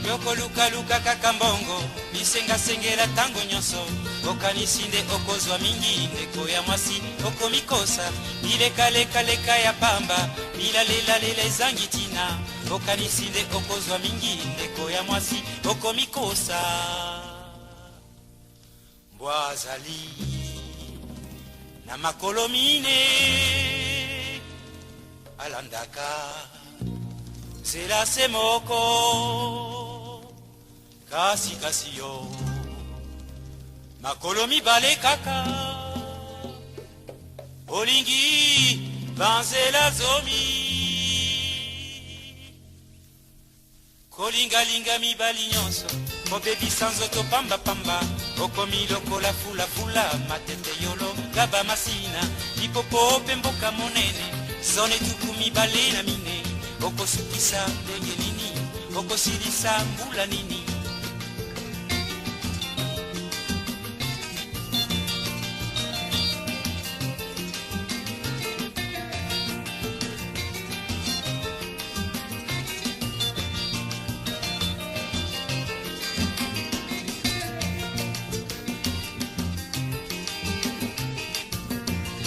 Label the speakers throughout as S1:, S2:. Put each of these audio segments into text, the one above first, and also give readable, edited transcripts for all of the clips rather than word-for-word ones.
S1: Yoko luka luka kakambongo bisenga sengela tango nyonso okanisinde okozwa mingi ndeko ya mwasi okomikosa bileka leka leka ya pamba bilalela lela ezangitina okanisinde okozwa mingi ndeko ya mwasi okomikosa Mbwazali na makolo mine alandaka zela semoko kasi kasi yo makolo mibale kaka olingi banzela zomi kolingalinga mibali nyonso kobebisa nzoto pamba pamba okomi lokola fula fula matete yolo gaba masina lipopo pe mboka monene zone tuku mibale na mine okosukisa ndenge nini okosilisa mbula nini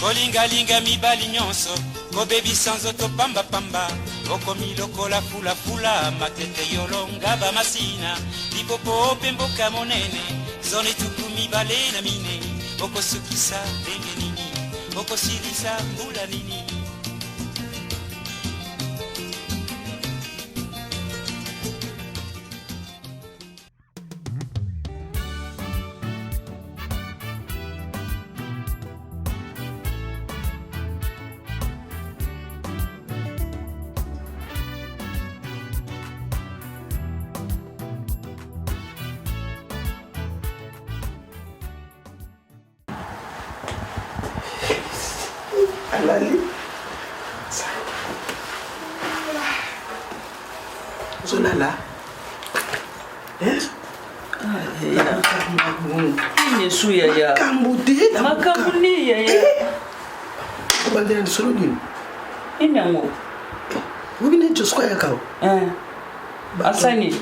S1: kolingalinga mibali nyonso kobebisa nzoto pamba pamba okomi lokola fula fula matete yolonga bamasina lipopo pe mboka monene zone tuku mibale na mine okosukisa ndenge nini okosilisa mbula nini
S2: Alali Zolala
S3: Yesu ya
S2: Kambude
S3: makambuni ya
S2: Bandera de Solodin
S3: Inango
S2: Wugine Josko ya kao
S3: Asani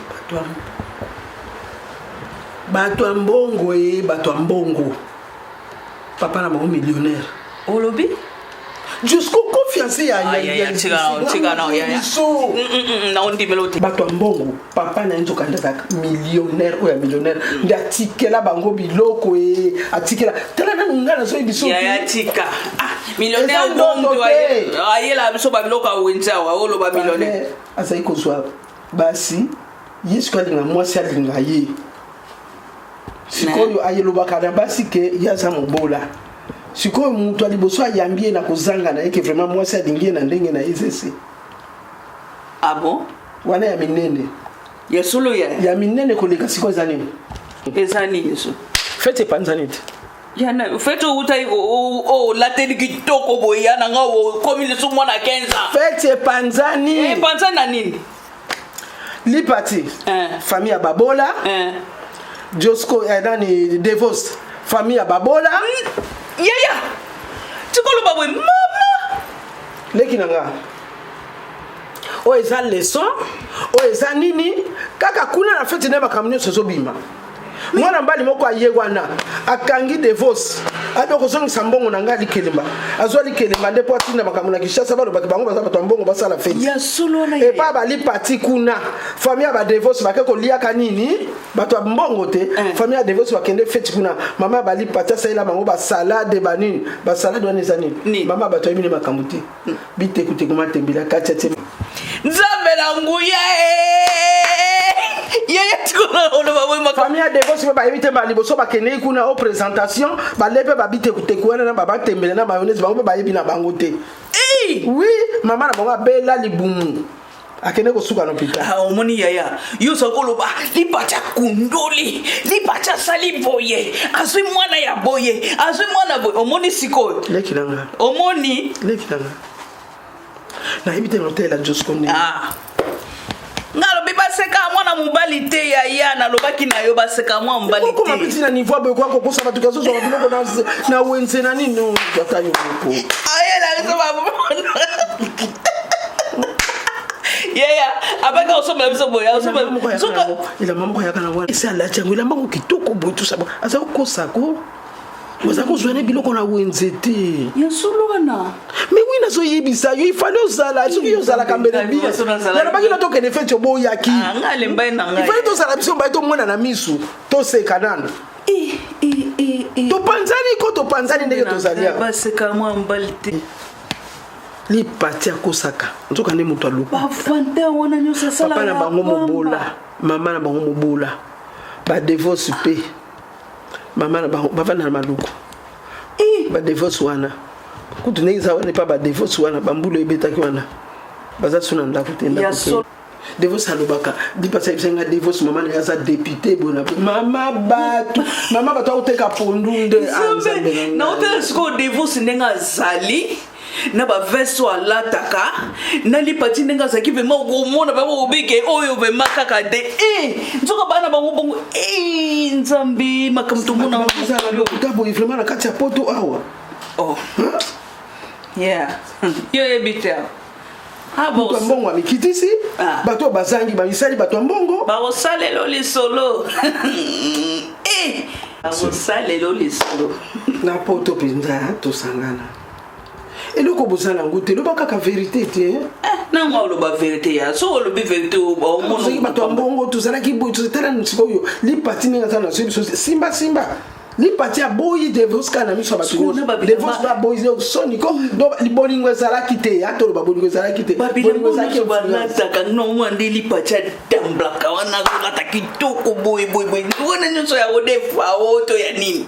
S2: Batwa mbongo batwa mbongo Papa na maman millionnaire
S3: Olobi
S2: Jusqu'au confiance ya
S3: tika na ya na ondi meloti
S2: bato mbongo papa na nzo kanda millionnaire ou ya millionnaire ndatikela bango biloko atikela tala na ngana so biso
S3: ya tika millionnaire bongo ayela biso ba biloko awenza wa olo ba millionnaire
S2: asa iko zwa basi yesu kwa linga mwasi alinga ye sikoyo ayelo bakana basi ke yaza mobola sikoyo mutu aliboso ayambie na kozanga na yeke vraiment mwasi alingie na ndenge na izesi
S3: abo
S2: wana ya minene
S3: yesulu
S2: ya minene koleka sikoyo zani
S3: ezani yesu
S2: fete panzanite
S3: yana fete utai la teni kitoko boyana ngawo komi le sumo na kenza
S2: fete panzani
S3: panzani na nini
S2: lipati famille ya babola Josko nani Devos famille ya babola
S3: yaya tikolo babwe mama
S2: leki nanga o eza leçon o eza nini kaka kuna na fete ne bakamnyo sozobima mwana mbali moko ayegwana akangi Devos ado kozongi sambongo nanga likelemba azwa likelemba ndepo atina bakamuna kishasa balo bakibango baza bato mbongo basala fete
S3: ya solo na
S2: e pa bali pati kuna famille ba Devos bakeko liaka nini bato mbongo te famille ya Devos bakende fete kuna mama bali pati saila bango ba salade banini ba salade wana ezani mama bato yimine makambuti bite kutekuma tembila katete
S3: nzambela nguya yaya tikona ono babwe maka
S2: famille de vos ba éviter ba liboso ba kene kuna au présentation ba lepe ba bite kutekwana na ba tembele na mayonnaise ba ba yebi na bango te oui mama na bonga bela libumu akene ko suka no pita
S3: omoni yaya yo sokolo ba lipacha kundoli lipacha sali boye azwi mwana ya boye azwi mwana boye omoni siko
S2: lekilanga
S3: omoni
S2: lekilanga na éviter hotel la Joscone
S3: ngalo biba seka mwana mobali te yaya na lobaki na yo baseka mwa mobali te
S2: ko mapiti na niveau boye kwa ko saba tukazo zo biloko na wenze na nini no yatayo ko
S3: ayela so ba abaka osomba biso boya osomba
S2: ila mama ya kana wana esa la changu ila mbango kitoko boy tout ça asa ko sako bazako zwana biloko na wenzete
S3: ya sulwana
S2: mais oui nazo yebisa yo il fallait osala soki yo sala kambele bi na baki na toke ne fait chobo yaki
S3: ngale mbaye na ngai
S2: il fallait to sala biso mbaye to mona na misu to se kanana to panzani ndenge to zalia
S3: base kama mbalite
S2: li pati akosaka nzoka nde mutu aluka
S3: bafante wana nyosa sala
S2: papa na bango mobola mama na bango mobola ba divorce pe mama na bango bavana na maluku ba divorce wana kutu neza wana pa ba divorce wana bambulo ebetaki wana baza suna ndako te ndako divorce alobaka di pasa isenga divorce mama na yaza député bona mama bato auteka pondunde
S3: anzambe na hotel sko divorce nenga zali na ba verso alataka na lipati nenga zaki vema komona ba obike oyo vema kaka de nzoka bana bango bongo nzambi makamtu mona
S2: bazala lo kutabo vraiment na kati ya poto awa
S3: yeah yo ebita
S2: bato mbongo amikitisi bato bazangi bamisali bato mbongo
S3: baosalelo lisolo baosalelo lisolo
S2: na poto pinza tosangana eloko bozala ngo te loba kaka vérité te
S3: nango oloba vérité ya so olobi vérité o mono
S2: bato mbongo tozalaki boy tozatala nsikoyo lipati ninga sana simba lipati ya boyi divorce kana miso bato divorce ba boyi soniko do libolingo ezalaki te atolo babolingo ezalaki te
S3: babilingo ezalaki banataka no mwande lipati ya damblaka wana kolata kitoko boy wana nyonso ya odefa oto ya nini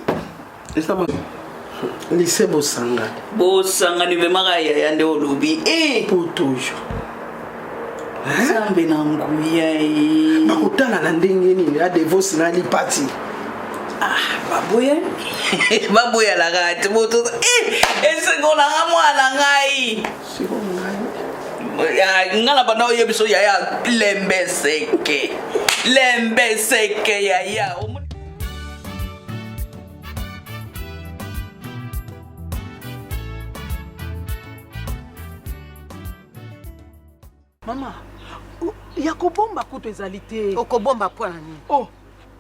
S2: lycée bosanga
S3: ni vemaka ya nde olobi
S2: potojo
S3: zambe na nguya
S2: bakotala na ndenge nini ya divorce na lipati
S3: baboya la gati boto esengo na mwana ngai ngala bana oyebiso ya lembeseke ya
S4: Mama, yakobomba kuto ezali te.
S5: Okobomba po na nini?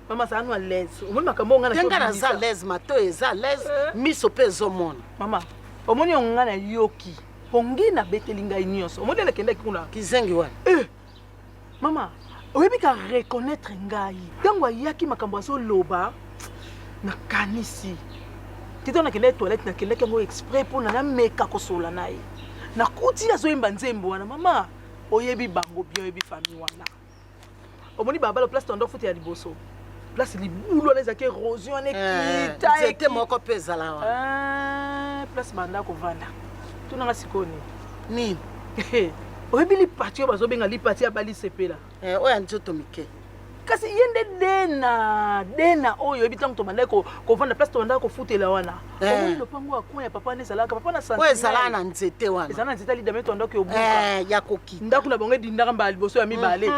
S4: Mama sa anu à l'aise. Omoni makambo ngana
S5: ko. Ngana za l'aise mato eza l'aise miso pe zomona.
S4: Mama, omoni ngana yoki. Pongi na betelinga nyonso. Omoni le kende kuna.
S5: Kizengi wana.
S4: Mama, oyebi ka reconnaître ngai. Tango yaki makambo so loba na kanisi. Tito na kende toilette na kende kango exprès pour na meka kosola nae. Na kuti azo yemba nzembo wana mama. Oyebi bango bien oyebi famille wana. Omoni baba le place tondo futi ya liboso. Place libulo les ak érosion nekita.
S5: C'était moko peza la.
S4: Place banda ko vanda. Tuna ngasikoni.
S5: Nini?
S4: Oyebi li parti bazo benga li parti ya bali sepela.
S5: Oya njoto mike.
S4: Kasi yende dena oyo oyebi tango to banda ko vanda place to banda ko futela wana. Omoni lopango akwa ya papa ne salaka papa na santé.
S5: Oya sala na nzete wana.
S4: Ezana nzete li dameto ndako yobuka.
S5: Ya kokita.
S4: Ndako na bonge dindaka mbali liboso ya mibale.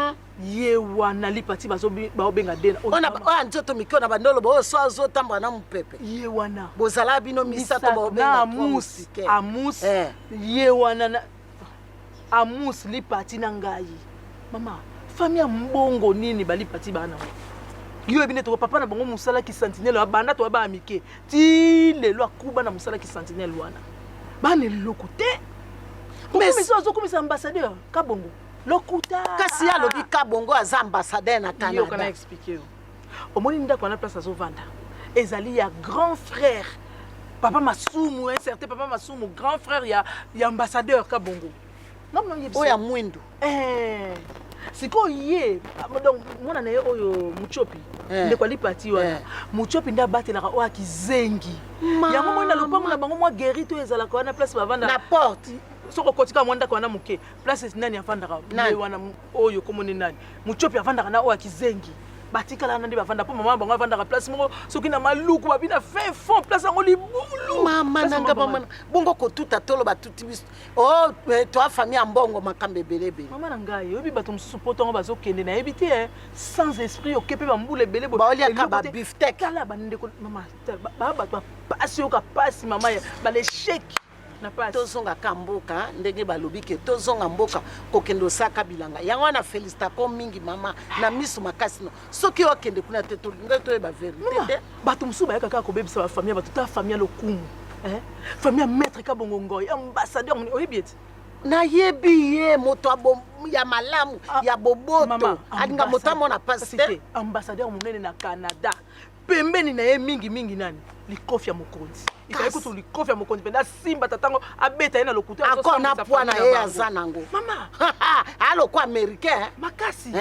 S4: Ye wana lipati baobenga dena.
S5: Oya njoto mike na bandolo bo so azo tamba na mupepe.
S4: Ye wana.
S5: Bozala bino misato baobenga
S4: amus. Ye wana na amus lipati na ngai. Mama, famille mbongo nini balipati bana. Yo ebine to papa na bango musala ki sentinelle banda to ba amike. Ti lelo akuba na musala ki sentinelle wana. Bana lokote. Mais so azokomisa ambassadeur Kabongo. Lokuta.
S5: Kasi ya lobi Kabongo aza ambassadeur na Canada.
S4: Yo kana expliquer. Omoni ndako na place azovanda. Ezali ya grand frère. Papa Masumu, un certain papa Masumu, grand frère ya ambassadeur Kabongo. Non yebso.
S5: Oya mwindu.
S4: Siko ye donc mwana na ye oyo Muchopi ndeko lipati wana Muchopi nda batela ka oya kizengi yango mwana lopango na bango mwa guerito ezala ka wana place bavanda
S5: na porte
S4: soko kotika mwanda ka wana muke place nani afandaka ye wana oyo komone nani Muchopi afandaka na oya kizengi batikala nandi bavanda po mama bango avandaka place moko soki na maluku babina fin fond place ngo libulu
S5: mama nanga mama bongo ko tuta tolo batuti biso to famille mbongo makambe belebe
S4: mama nanga yobi bato mususu poto bazo kende na ebité sans esprit okepe ba mbule belebo
S5: ba oli aka ba beefsteak
S4: kala ba ndeko mama ba bato pasi oka pasi mama ba l'échec Na passe.
S5: tozonga ka mboka ndenge balobi ke tozonga mboka kokende osaka bilanga yango wana félicita ko mingi mama na miso makasi no soki okende kuna te tolinga toyeba vérité te
S4: bato mosusu bayaka kaka kobebisa bafamille bato ta famille ya lokumu famille ya maître kabongo ngoi ambassadeur oyebi ete
S5: nayebi ye moto ya malamu ya boboto alinga moto amona pasi te
S4: ambassadeur monene na Canada pembeni na ye mingi nani likofi ya mokonzi ikali kutu likofi ya mokonzi penda simba tatango abeta ye na lokutu
S5: akona pwana ye aza nango
S4: mama
S5: aloko américain
S4: makasi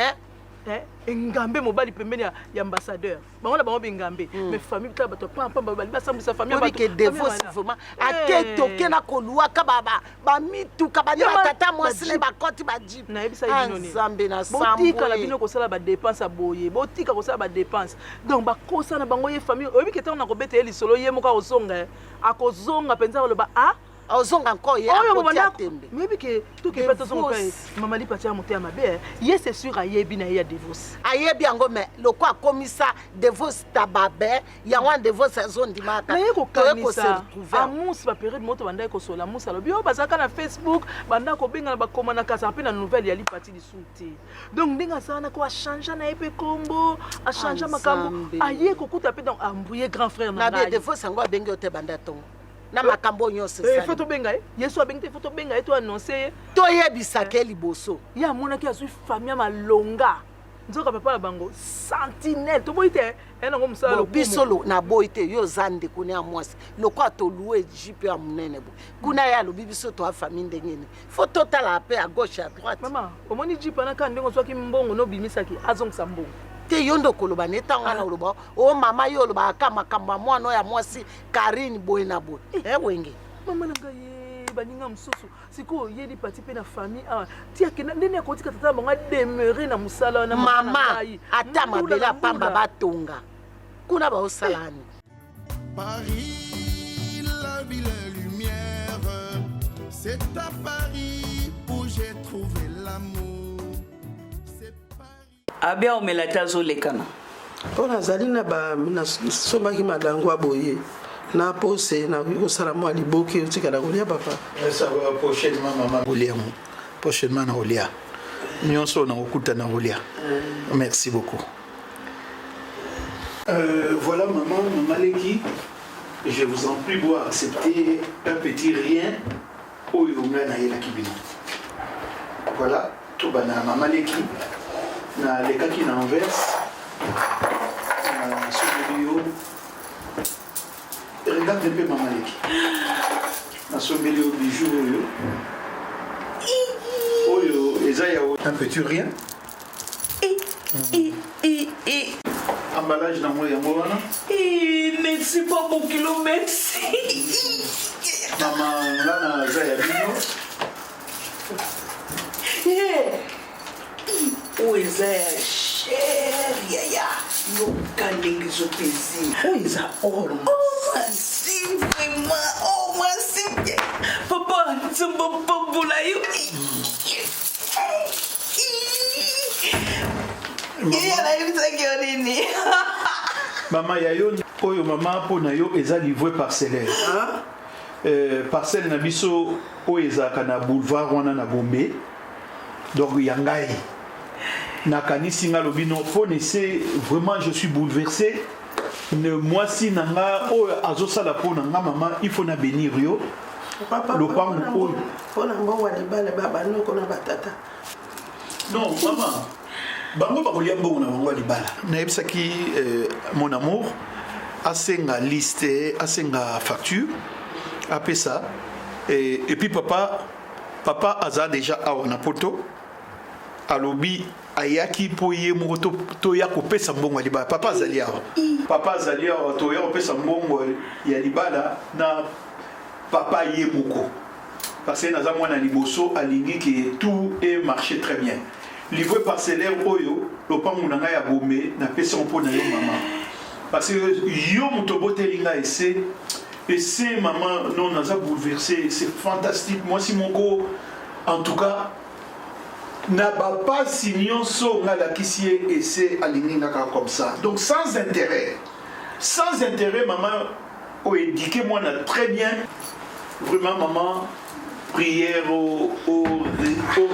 S4: engambe mobali pembeni ya ambassadeur bango na bango bengambe mais famille ta bato pampa babali basambisa famille
S5: bato ke dévoce vraiment ake toke na koluaka baba bamituka bani batata mwasi ne bakoti bajip
S4: na yebisa yinoni
S5: nzambe na sambo
S4: botika la bino kosala ba dépense aboye botika kosala ba dépense donc bakosa na bango ye famille oyebi ke tango na kobeta ye lisolo ye moko akozonga penza koloba
S5: ozonga encore ye
S4: akoti atembe mebi ke toke peta zonga pe mama lipa tia moté mabe ye c'est sûr ayebi na ya divorce
S5: ayebi yango mais loko akomisa divorce tababe ya wan divorce zondi maka
S4: na ye ko kanisa amus ba période moto banda ko sola musa lobi o bazaka na Facebook banda ko benga na bakoma na kasa pe na nouvelle ya lipati di souté donc ndinga sana ko a changer na epe kombo a changer makambo aye ko kuta pe donc ambouye grand frère na
S5: na divorce ngo bengi ote banda tongo na makambo nyonso
S4: sali foto benga yesu abengite foto benga to annoncer
S5: to yebisa ke liboso
S4: ya mona ki azui famille malonga nzoka papa na bango sentinelle to boite enango musala
S5: lo bisolo na boite yo zande kuni ya mwasi loko atoluwe jipe ya munene bo kuna ya lo bibiso to famille ndengene foto tala pe à gauche à droite
S4: mama omoni jipe na ka ndengo swaki mbongo no bimisaki azongisa mbongo
S5: te yondo koloba netanga na loba o mama yo loba kama kama mwana ya mwasi Karine boye na boye wenge
S4: mama nanga ye baninga msusu siko ye di parti pe na famille tia ke ndene ko tika tata bango demeurer na musala na
S5: mama ata mabela pamba batonga kuna ba osalani
S6: Paris la ville lumière c'est à Paris où j'ai trouvé l'amour.
S3: Abia omelata zolekana
S2: mpona azali na sombaki madango aboye na pose na kosala mwa liboki otikala kolia papa
S7: prochainement mama kolia prochainement na kolia nyonso na kokuta na kolia merci beaucoup voilà maman Leki, je vous en prie pour accepter un petit rien au yonga na yela kibino voilà tout bana maman Leki na lekaki na Anvers na sombeli regarde un peu maman Leki na sombeli yo bijou oyo eza ya un petit rien emballage na moi yango wana
S3: merci pas mon kilo merci
S7: mama ngana eza ya bino
S3: oyo eza ya chere yaya yokalingi zopezi
S2: oyo eza or
S3: masi vraiment masi papa nzambe pambola yo nayebisaki yo nini
S7: mama ya yo oyo mama mpo na yo eza livre parcellaire parcelle na biso oyo ezalaka na boulevard wana na Gombe donc ya ngai nakanisi nga lobi no mpo nese vraiment je suis bouleversé ne mwasi na nga oyo azosala mpo na nga mama il faut na bénir yo lopango oyo
S2: mpona mbongo ya libala babanoko na batata
S7: non mama bango bakolia mbongo na bango ya libala nayebisaki mon amour asenga liste asenga facture apesa et puis papa aza déjà awa na poto alobi ayaki po ye moko toya kopesa mbongo ya libala papa azali awa toya kopesa mbongo ya libala na papa ye moko parce que naza mwana liboso alingi que tout est marché très bien livre parcellaire oyo lopango na ngai ya Gombe na pesa mpo na yo mama parce que yo moto botelinga ese maman non naza bouleversé c'est fantastique moi si moko en tout cas na bapasi nyonso nga lakisi ye ese alingi ngaka comme ça donc sans intérêt maman o éduqué moi na très bien vraiment maman prière au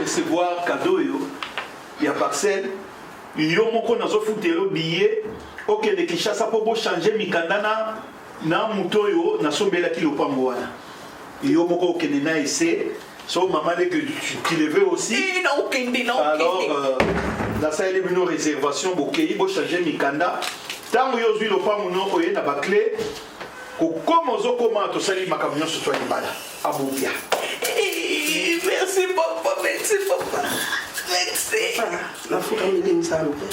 S7: recevoir cadeau yo ya parcelle yo moko nazo futelo billet OK de Kinshasa pour changer mikanda na muto yo na sombela ki lopango wana yo moko okende na essayer so maman que tu le veux aussi alors la salle est une réservation bokei bo changer mikanda tango yo zwi lopango no oye na ba clé ko comme ozo koma to sali makamyo so toi libala abobia.
S3: Merci papa, merci papa. Merci.
S2: La fuka mili mzambe.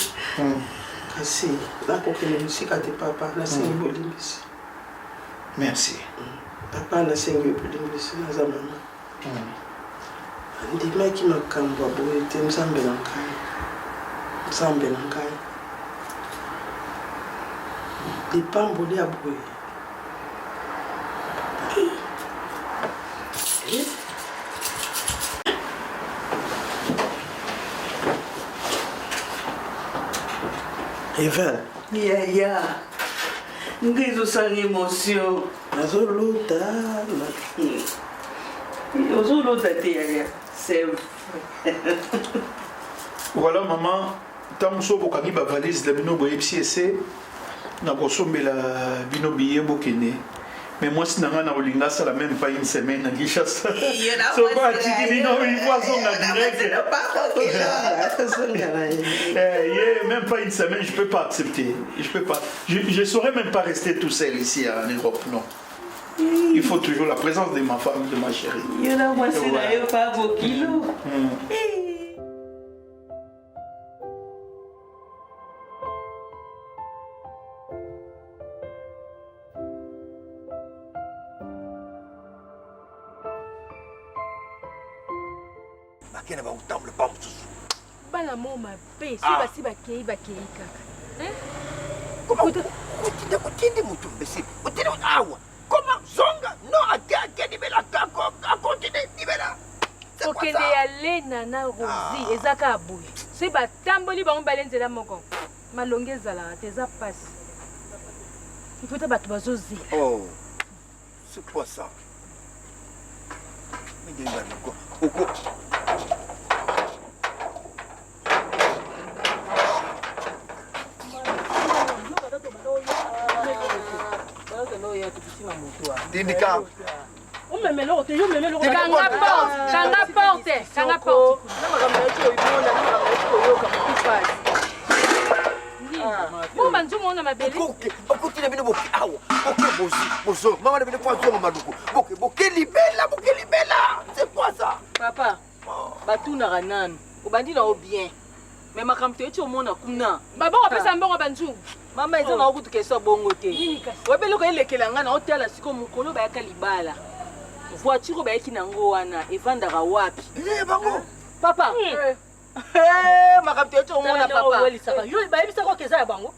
S2: Kasi la kokele musika te papa na sengi bolimbisi.
S7: Merci.
S2: Papa na sengi bolimbisi na zamana. Ndima ki makambo boye te mzambe na nkai. Mzambe na nkai. Lipambo lia boye. Evan.
S3: Yeah. Ngizo sans émotion.
S2: Nazoluta.
S3: Ozoluta te c'est
S7: Voilà maman, tant so bokangi ba valise de bino boye psiese na kosombela bino billet bokene. Mais moi si nanga na olinga ça la même pas une semaine na Kinshasa. So ba tiki bino une fois on a direct. Même pas une semaine, je peux pas accepter. Je peux pas. Je saurais même pas rester tout seul ici en Europe, non. Il faut toujours la présence de ma femme, de ma chérie.
S3: Il y a moi c'est là pas vos kilos.
S8: Bakena ba utamble pa msusu.
S4: Bana moma pe so basi bakei kaka.
S8: Koma kutinde mutu mbesi. Utinde awa. Koma zonga no ake ni bela kako akotinde ni bela.
S4: Okende ya Lena na Rosie ezaka abuye. So batamboli bango balenzela moko. Malongeza la teza passe. Il faut tabato bazozi.
S8: Oh. C'est quoi ça? Mais dis moi Oko. Dindika.
S4: Kanga porte. Mama nzumona mabele.
S8: Okutile bino boki awa. Boki bozo. Mama ne bino pas zonga maduko. Boki libela. C'est quoi ça?
S9: Papa. Batuna ranan. Obandi na bien. Mais makamto eti omona kuna.
S4: Baba opesa mbongo banzu.
S9: Mama eza na okutu keso bongo te. Webelo ko elekela nga na hotela siko mukolo ba yaka libala. Voiture ba yaki nango wana evandaka wapi?
S8: Bango.
S9: Papa. Makamto eti omona papa.
S4: Yo ba yebisa ko keza ya bango.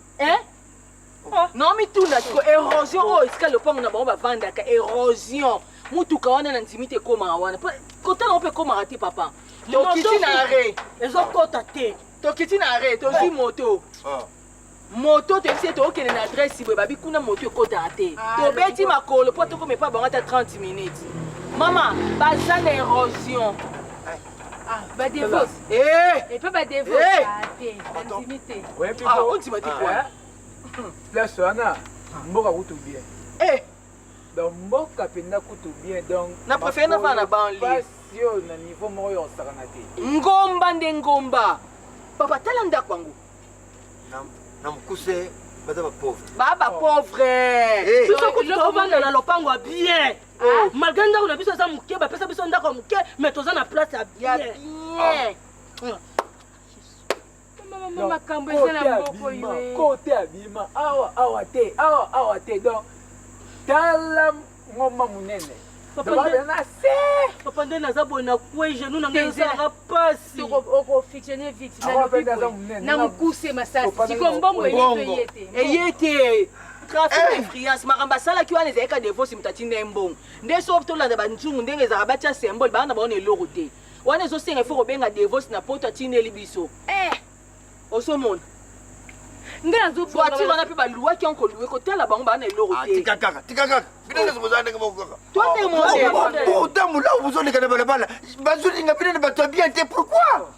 S9: Non mi tuna ko érosion o iska le pongo na bango ba vandaka érosion. Mutuka wana na ntimite koma wana. Kota na ope koma rati papa. Tokiti na arrêt.
S4: Ezokota te.
S9: Tokiti na arrêt, tozi moto. Moto te fie to okene na adresse boye babi kuna moto ekota te. To beti makolo po to komepa bango ta 30 minutes. Mama, baza na érosion.
S4: Ba divorce. Et pas ba divorce. Intimité.
S9: On dit quoi?
S10: Place wana mboka kutu bien. Donc mboka penda kutu bien donc
S9: na préfère na va na banlieue.
S10: Yo na niveau moko yo sakana te.
S9: Ngomba nde ngomba. Papa talanda kwangu.
S8: Na mkuse bada ba pauvre.
S9: Baba pauvre.
S4: Biso kutu bana na lopango bien. Malgré ndako na biso za muke ba pesa biso ndako muke mais toza na place ya bien. Mama kambo eza na mboko yo.
S10: Côté abima awa te donc tala ngoma munene.
S4: Papa nde naza boye na kwe genou na ngai ezalaka pasi okofictionne vite na mokuse masasi siko mbongo
S9: eye te trafic d'influence makambo asalaki wana ezalaka divorce moto atinda ye mbongo nde soki tolanda banzungu ndenge ezalaka batia symbole bana na baona eloko te wana ezosenga ifo kobenga divorce na poto atindeli biso osomona Nga zo
S3: voiture wana pe baluwa ki onko louer côté la bango bana eloko te.
S8: Tika kaka. Bina nzo bozana ngemo kaka.
S3: Toi t'es mon
S8: Autant moula vous on les kana bala. Bazuli ngabina ba bien te pourquoi?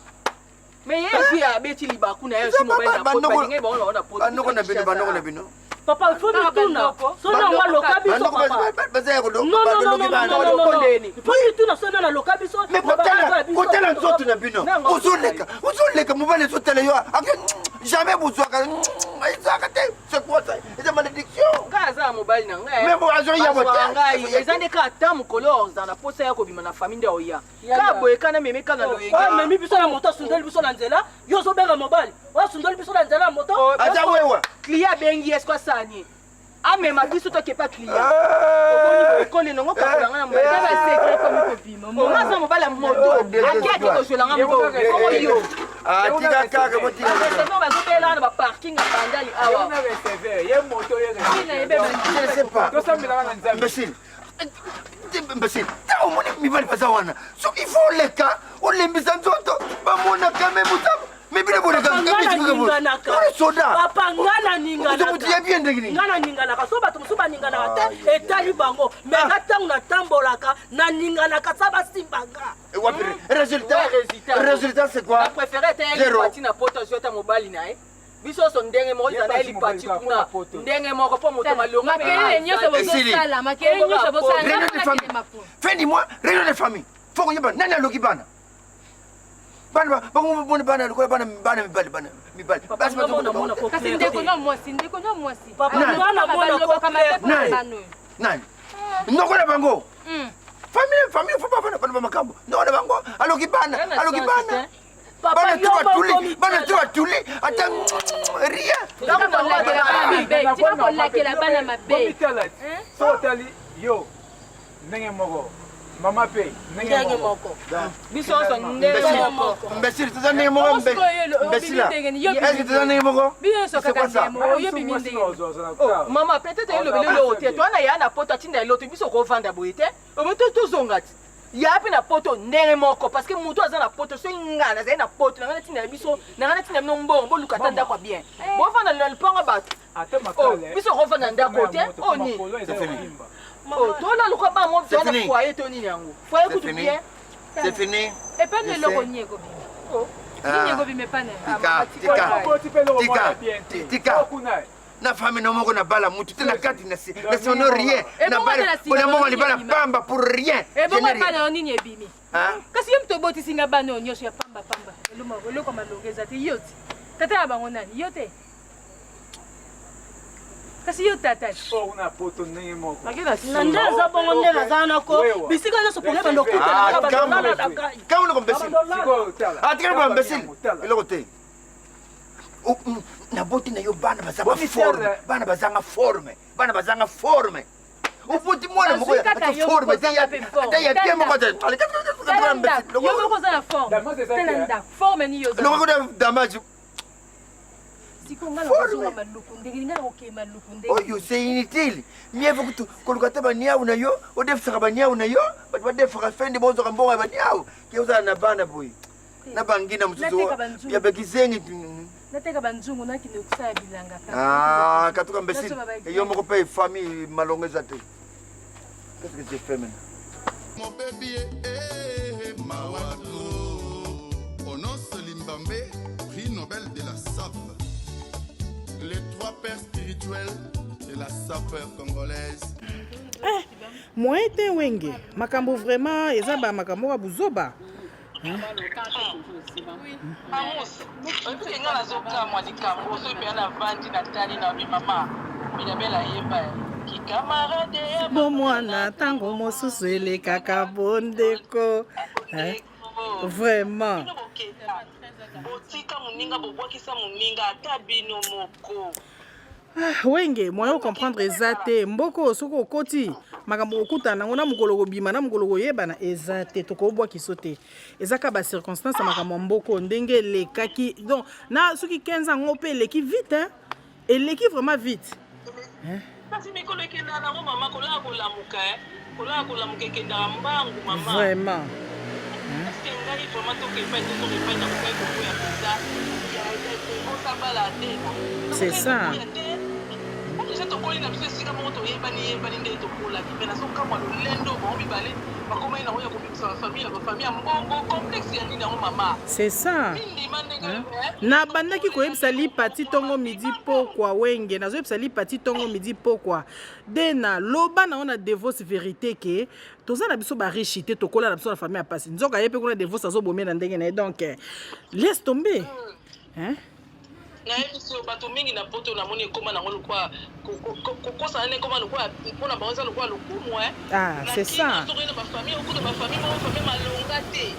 S3: Mais yeye a beti libaku na yeso mobile na poto balinga ba ona poto.
S8: Banoko na bino.
S9: Papa, il faut me tourner. So na wa lokabi so papa. Non. Il faut me tourner so na lokabi so.
S8: Mais kotela nzoto na bino. Uzoleka mobile so tele yo. Jamais vous c'est quoi ça? C'est malédiction.
S3: Kaza mobile na ngai.
S8: Mais bon azo ya bote.
S3: Ngai ezande ka tamu colors dans la posa ya ko bima na famille de oya. Ka boye kana meme kana loyenga.
S9: Ah memi biso na moto sundeli biso na nzela. Yo so benga mobile. Wa sundeli biso na nzela moto.
S8: Aza wewe.
S3: Client bengi est-ce sani? Ah mais ma biso to ke pas client. Oboni ko le nongo ka kulanga na mobile ba secret comme ko bima. Mo maza mobile moto. Akia ke ko jolanga moto. Ko yo.
S8: Ah tika kaka mo tika.
S3: C'est bon ba zo bela na parking bandali awa.
S8: Je sais pas. Imbécile. Imbécile. T'as au moins mi va pas ça wana. So il faut les cas. On les met en zoto. Ba mona quand même ça. Mais bien bon les gars.
S9: Papa ngana ningana.
S8: Vous dites bien ndengini.
S9: Ngana ningana ka so bato musuba ningana te etali bango. Mais ntango na tambolaka na ningana ka saba simbanga.
S8: Et wapi résultat c'est quoi?
S3: La préférée était parti na poto jota mobile na biso so ndenge mo izana eli parti kuna ndenge moko po moto malonga
S9: makele nyoso bozosala makele nyoso bozosala
S8: fin du mois réunion de famille faut qu'on y bana nani aloki bana bana bana ko bana mibali basi bato
S9: kasi ndeko no mwasi papa bana mona kama
S8: nani ndoko na bango famille faut pas bana makambo ndoko na bango aloki bana Bana tu vas tous les attends rien.
S9: Tu vas pour laquer la bana ma belle.
S10: Totally yo. Nenge moko. Mama pay. Nenge moko.
S3: Biso so ndenge moko.
S8: Imbécile, tu nenge moko imbécile. Est-ce que tu nenge moko?
S3: Bien so kaka ndemo. Yo bimi ndenge. Mama peut-être le belo hotel. Toi na ya na poto tinda loto biso ko vanda boyete. O meto to zongati. Yapi na poto ndenge moko parce que mutu aza na poto so ngana za na poto na ngana tina biso na ngana tina mbongo bo luka tanda kwa bien bo fana na lipanga bat
S10: ate makale
S3: biso ko fana ndako te oni
S8: c'est fini
S3: to na luka ba mo na foyer to ni yango foyer kutu bien
S8: c'est fini
S9: et pas ne le renier go bien ni go bime pas
S8: tika na famille no moko na bala mutu tena kati na sono rien na bala bona mama li bala pamba pour rien
S9: e bon pas na nini ebimi kasi yem to boti singa bana onyoso ya pamba lo koma longeza te yoti tata ya bango nani yote kasi yo tata
S10: oh una poto nenge moko
S9: na ndaza bongo ndela zana ko bisika nyoso pour ba lokuta na ba na dakai
S8: kauna ko imbécile atikana ba imbécile eloko te na boti na yo bana bazanga forme uputi mwana moko ya forme ata ya pia moko ata
S9: yo moko za na forme tena nda forme ni yo za
S8: no ko damage
S9: siko ngala ko maluku ndingi ngala ko maluku ndingi
S8: oh yo c'est inutile mieux faut que ko lukata bania una yo o defsa bania una yo ba defra fendi bonzo kambonga bania ke uza na bana boy na bangina msuzo ya bekizengi
S9: nateka banzungu nakinde kusaya bilanga kaka
S8: katuka mbesile yo moko pe famille malongeza te qu'est-ce que j'ai fait maintenant
S6: mon bébé Mawato Onos Limbambe prix Nobel de la SAP les trois pères spirituels de la sapeur congolaise
S4: moi te wenge makambo vraiment eza ba makambo ka buzoba bomwana ntango mosusu elekaka bondeko vraiment wenge moyo comprendre eza te mboko soki okoti makambo okutana nango na mokolo kobima na mokolo koyebana eza te tokobwakiso te eza ka bacirconstance ya makambo mboko ndenge elekaki donc na soki 15 yango mpe eleki vite eleki vraiment vite
S11: kasi mikolo ekendaka nango mama kolaka kolamuka ekendaka mbangu mama
S4: vraiment
S11: que ngai vraiment tokepa tokepa na kokoya pesa on s'abala tena
S4: c'est ça
S11: déjà tokoli na biso esika moko toyebani nde tokolaki mpe nazokamwa lolendo bango mibale bakomai nango ya kobimisa bafamille ya mbongo complexe ya nini yango mama
S4: c'est ça na bandaki koyebisa lipati ntongo midi pokwa wenge nazoyebisa lipati ntongo midi pokwa de na loba nango na divorce vérité ke toza na biso bariche te tokola na biso na famille ya pasi nzoka ye mpe kuna divorce azobomia na ndenge na ye donc laisse tomber
S11: nayebi so bato mingi na poto namoni ekoma nango lokwa kokosana ne ekoma lokwa mpona bango eza lokwa lokumu
S4: c'est ça
S11: sokoyena bafamille okuta bafamille moko famille malonga te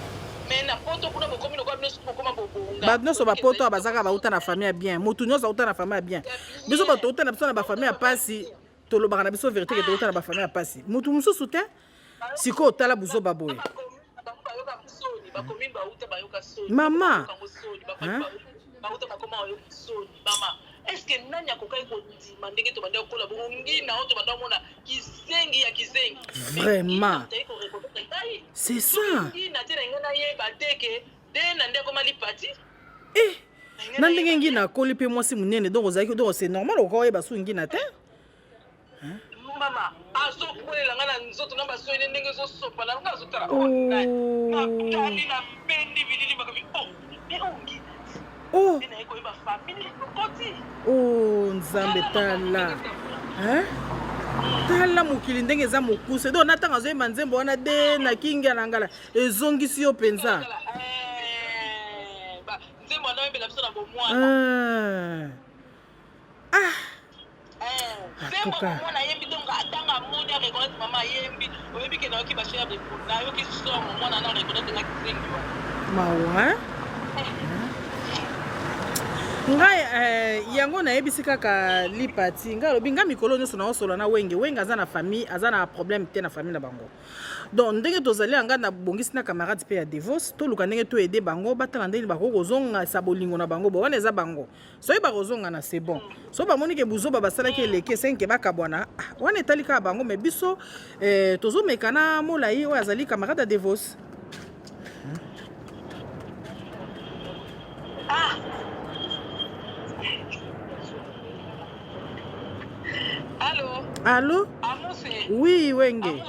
S11: mais na poto kuna bokomi lokwa bino bokoma bobonga
S4: bato nyonso bapoto oyo bazalaka bauta na famille ya bien motu nyonso auta na famille ya bien biso bato touta na biso na bafamille ya pasi tolobaka na biso vérité ke touta na bafamille ya pasi motu mosusu te sikoyo otala buzoba boye mama
S11: est-ce que nani akokai kondima ndenge tobanda kokola bongo ngina oyo tobanda omona kizengi ya kizengi
S4: vraiment c'est ça
S11: ngina te na ngai nayeba te ke de na nde akoma lipati
S4: na ndenge ngina akoli mpe mwasi monene donc ozalaki donc c'est normal okoyeba su ngina te
S11: mama azokwelela ngai na nzoto na basoyene ndenge ezosopa na ngai azotala nakali na bendi bilili bakabi me ongi
S4: nzambe tala tala mokili ndenge eza mokuse do natanga azoyeba nzembo wana de na kingi na ngala ezongisi yo mpenza
S11: nzembo wana oyembela biso na bomwana bomwana ayembi donc atanga amoni areconnaître mama ayembi oyebi ke nayoki bashaya nayoki somo mwana na areconnaître nga kizengi
S4: mawa ngai yango nayebisi kaka lipati ngai alobi ngai mikolo nyonso naosola na wenge aza na famille aza na problème te na famille na bango donc ndenge tozali yanga na bongisi na camarade mpe ya divorce toluka ndenge toyede bango batala ndenge bakoki kozongisa bolingo na bango wana eza bango soki bakozonga na c'est bon soki bamoni ke buzoba basalaki eleki esenke bakabwana wana etali kaka bango mais biso tozomeka na molai oyo azali camarade ya divorce
S11: Allô?
S4: Allô? Oui, Wenge.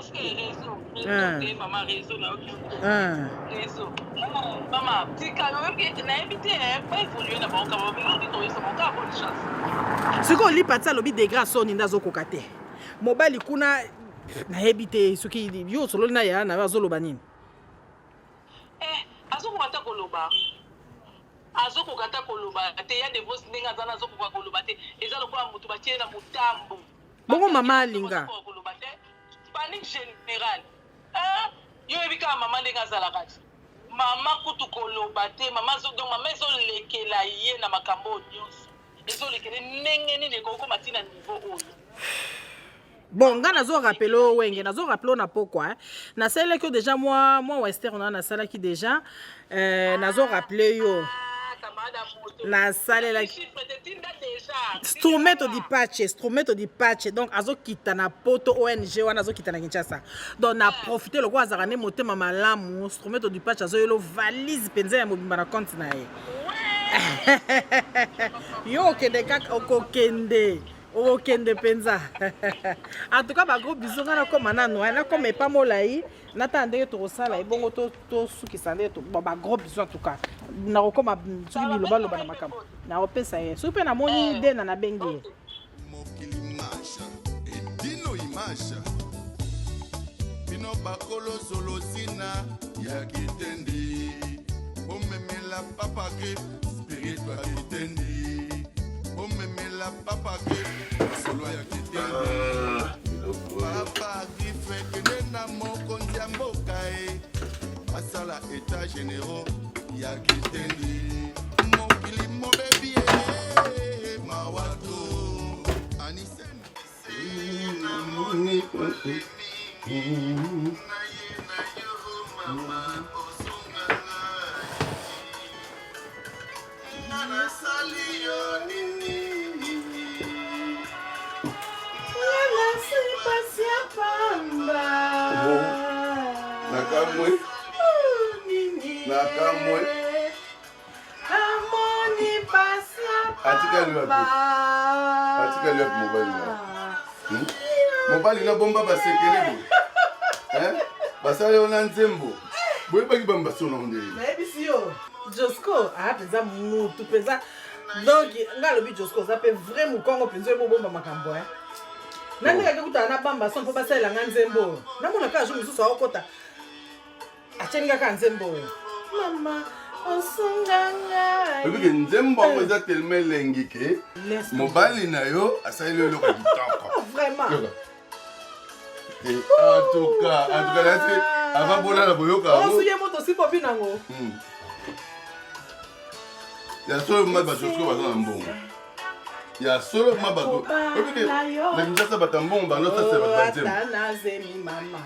S11: Maman, réseau, là, ok. Réseau. Maman, petit canon, n'a évité, pas évoluer dans mon canon, mais on dit que c'est mon cas, bonne chance.
S4: Ce qu'on lit pas de ça, le bit des grâces, on est dans le kokate. Mobile, kuna, n'a évité, ce qui dit, yo, solo na ya, na zolo banin.
S11: Azoko kata koloba. Azoko kata koloba. Te ya de vos ninga zana azoko kwa koloba te. Eza lokwa mutu batie na mutambo.
S4: Bongo mama linga.
S11: Panique générale. Yo ebika mama linga zala kati. Mama kutu koloba te, mama zo donc mama zo lekela ye na makambo nyonso. Ezo lekele nenge nini ko matina niveau oyo.
S4: Bon, nga nazo rappelo wenge, nazo rappelo na pokwa. Na sala que déjà moi Western on a na sala qui déjà nazo rappelé yo. Na sala la instrument di patch donc azo kita na poto ONG wana azo kita na Kinshasa. Donc na profiter le kwa azarane motema malamu instrument di patch azo yelo valise penza ya mobimba na compte na ye. Yo kende kaka okokende. Okende penza. En tout cas ba gros bisous na koma nano na koma pas molai na tande to sala ebongo to suki sande to ba gros bisous en tout cas na koma suki biloba loba na makam na opesa ye supe na moni de na bengi
S6: mokili masha edino imasha bino bakolo solo sina ya kitendi omemela papa ke spiritualité omemela papa ke solo ya kitendi papa ki fekene na mokonzi ya mboka e basala état généraux ya kitendi mokili mobebi e mawato aniseni nakamwe
S2: amoni pasa
S6: atikali wapi mobali na bomba basekele bo basale ona nzembo boyebaki bambasona ondeli
S4: nayebisi yo Josco apenza mutu penza donc nga lobi Josco oza mpe vrai mokongo mpenza oyo bobomba makambo nani kake kutala na bamba so mpo basalelanga nzembo oyo namona kaka jo mosusu aokota atieni kaka nzembo oyo mama osunganga
S6: obike nzembo yango eza telema elengi ke mobali na yo asaleli eloko ya kitoko
S4: vraiment
S6: en tout cas nasi avant bolala boyoka
S4: osuye moto si popi nango
S6: ya solo ma bato siko baza na mbongo ya solo ma bato obike na kinshasa bato ya mbongo bando sasa bato ya nzembo
S4: nazemi mama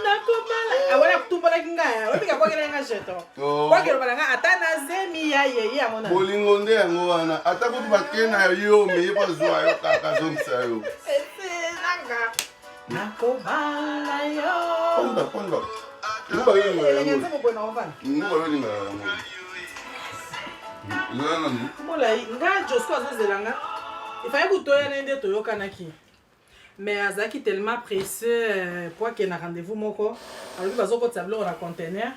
S4: nakobala awala kutumbolaki ngai obika kwakelanga jeton kwakelobala ata nazemi yaye yango na
S6: bolingo nde yango wana ata kutu bakei na yo meye bazwa yo kaka zongisa yo
S4: eselanga nakobala yo
S6: ponda
S4: elengenze mobwena ovana
S6: ngobayolinga yango nani
S4: molai nga Josco azozelanga efaye kutoyana nde toyokanaki mais azalaki tellement pressé po akenda rendez-vous moko alobi bazokotisa biloko na conteneur